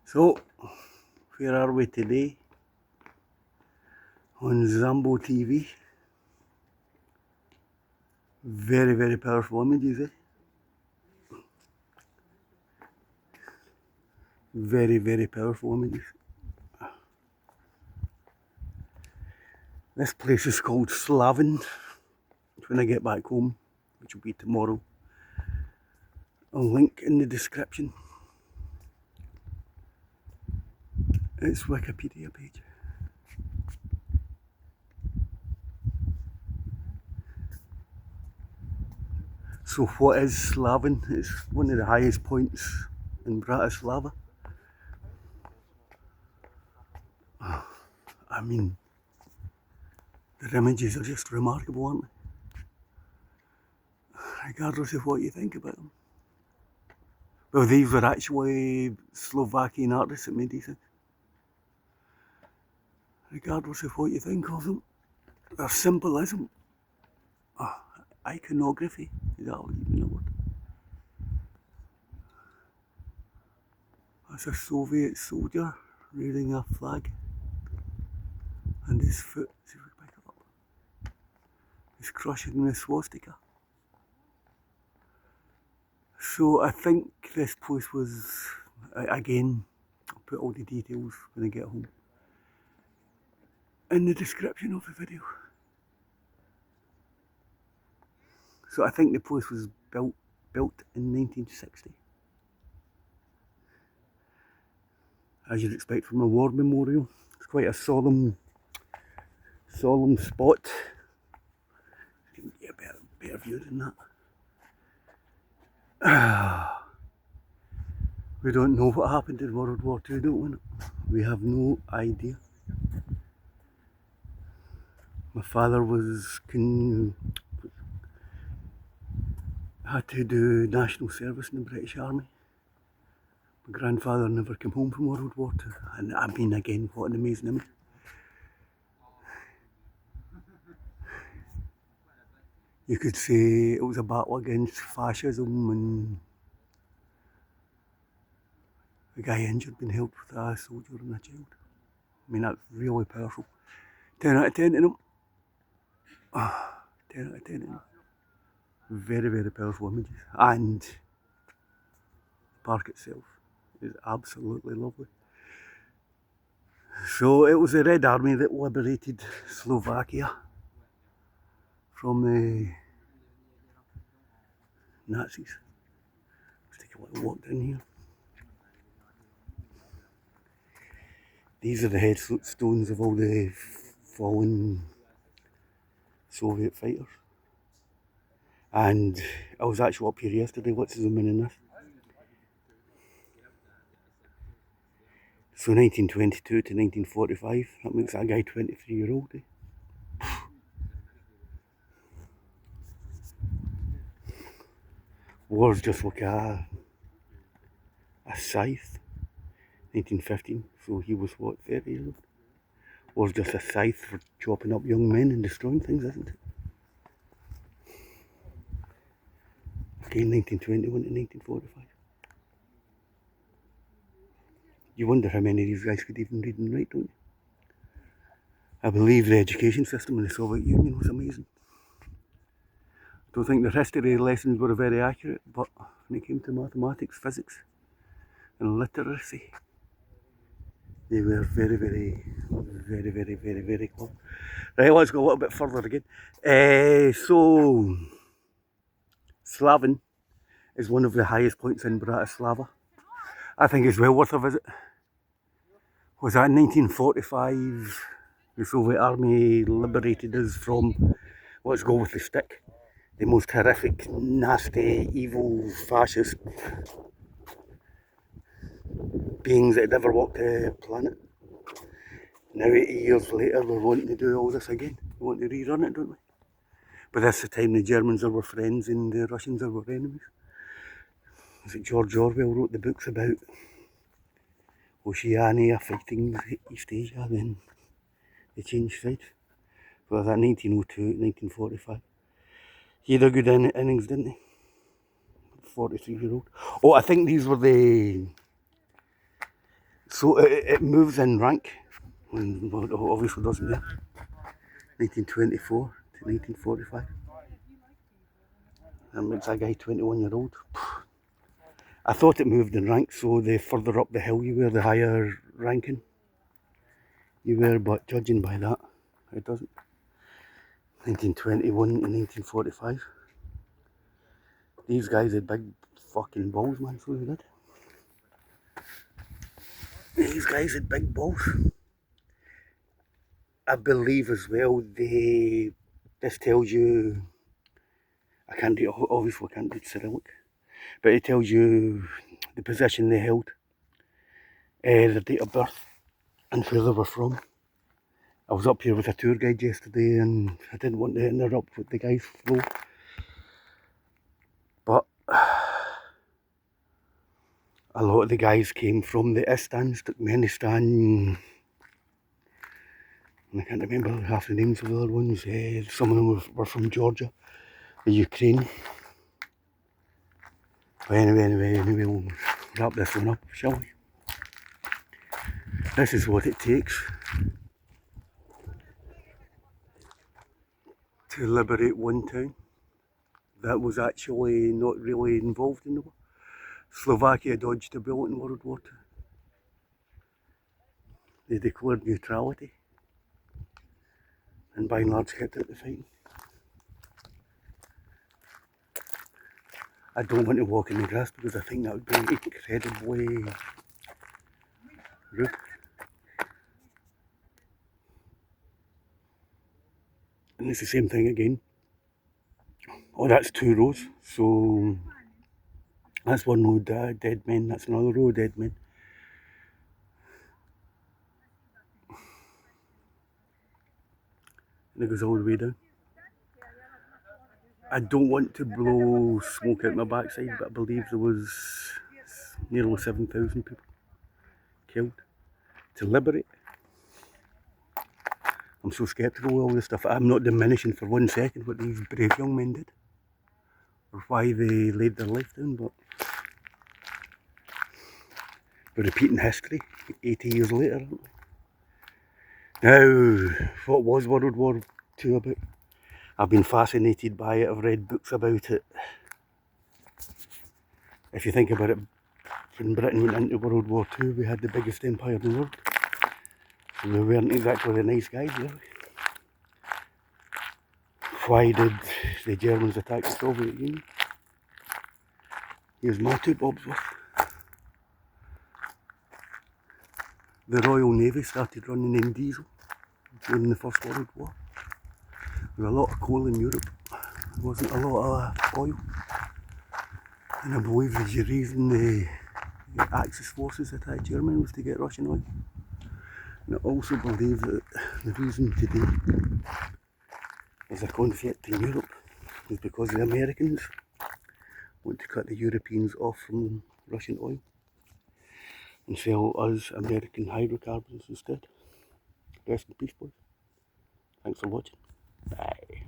So, where are we today? On Zambo TV. Very, very powerful images, eh? Very, very powerful images. This place is called Slavin. When I get back home, which will be tomorrow, I'll link in the description. It's Wikipedia page. So what is Slavin? It's one of the highest points in Bratislava. I mean, the images are just remarkable, aren't they? Regardless of what you think about them. Well, these were actually Slovakian artists that made these things. Regardless of what you think of them, their symbolism, iconography, is that even a word? That's a Soviet soldier reading a flag, and his foot, see if we can pick it up, is crushing the swastika. So I think this place was, again, I'll put all the details when I get home in the description of the video. So I think the place was built in 1960. As you'd expect from a war memorial. It's quite a solemn spot. You can get a better view than that. We don't know what happened in World War II, don't we? We have no idea. My father had to do national service in the British Army. My grandfather never came home from World War II. And I mean, again, what an amazing image. You could say it was a battle against fascism, and the guy injured being helped with a soldier and a child. I mean, that's really powerful. 10 out of 10 to them. 10 out of 10 to them. Very, very powerful images. And the park itself is absolutely lovely. So it was the Red Army that liberated Slovakia from the Nazis. Let's take a little walk down here. These are the headstones of all the fallen Soviet fighters. And I was actually up here yesterday. Let's zoom in on this. So 1922 to 1945, that makes that guy 23-year-old. War's just like a scythe. 1915, so he was what, 30 years old? War's just a scythe for chopping up young men and destroying things, isn't it? Again, 1921 to 1945. You wonder how many of these guys could even read and write, don't you? I believe the education system in the Soviet Union was amazing. I don't think the history lessons were very accurate, but when it came to mathematics, physics, and literacy, they were very, very, very, very, very, very close. Right, let's go a little bit further again. So, Slavin is one of the highest points in Bratislava. I think it's well worth a visit. Was that in 1945? The Soviet Army liberated us from, let's go with the stick, the most horrific, nasty, evil, fascist beings that had ever walked the planet. Now 80 years later we're wanting to do all this again. We want to rerun it, don't we? But this is the time the Germans are our friends and the Russians are our enemies. Is it George Orwell wrote the books about Oceania fighting East Asia, then they changed sides. So that 1902, 1945. He had a good innings, didn't he? 43-year-old. Oh, I think these were the So it moves in rank, and obviously doesn't it? 1924 to 1945. That makes that guy 21-year-old. I thought it moved in rank, so the further up the hill you were, the higher ranking you were, but judging by that, it doesn't. 1921 to 1945. These guys had big fucking balls, man, so they did. These guys had big balls. I believe as well, this tells you, obviously I can't read Cyrillic, but it tells you the position they held, their date of birth, and where they were from. I was up here with a tour guide yesterday and I didn't want to interrupt with the guy's flow, but a lot of the guys came from the Istans, Turkmenistan, and I can't remember half the names of the other ones. Some of them were from Georgia, the Ukraine. But anyway, we'll wrap this one up, shall we? This is what it takes to liberate one town that was actually not really involved in the war. Slovakia dodged a bullet in World War II. They declared neutrality and by and large kept out the fighting. I don't want to walk in the grass because I think that would be incredibly rude. And it's the same thing again. Oh, that's 2 rows. So that's one row dead men, that's another row dead men. And it goes all the way down. I don't want to blow smoke out my backside, but I believe there was nearly 7,000 people killed to liberate. I'm so sceptical with all this stuff. I'm not diminishing for 1 second what these brave young men did or why they laid their life down, but we're repeating history 80 years later, aren't we? Now, what was World War II about? I've been fascinated by it, I've read books about it. If you think about it, when Britain went into World War II, we had the biggest empire in the world. And we weren't exactly the nice guys, were we? Why did the Germans attack the Soviet Union? Here's my 2 bobs worth. The Royal Navy started running in diesel during the First World War. There was a lot of coal in Europe. There wasn't a lot of oil. And I believe the reason the Axis forces attacked Germany was to get Russian oil. And I also believe that the reason today there's a conflict in Europe is because the Americans want to cut the Europeans off from Russian oil and sell us American hydrocarbons instead. Rest in peace, boys. Thanks for watching. Bye.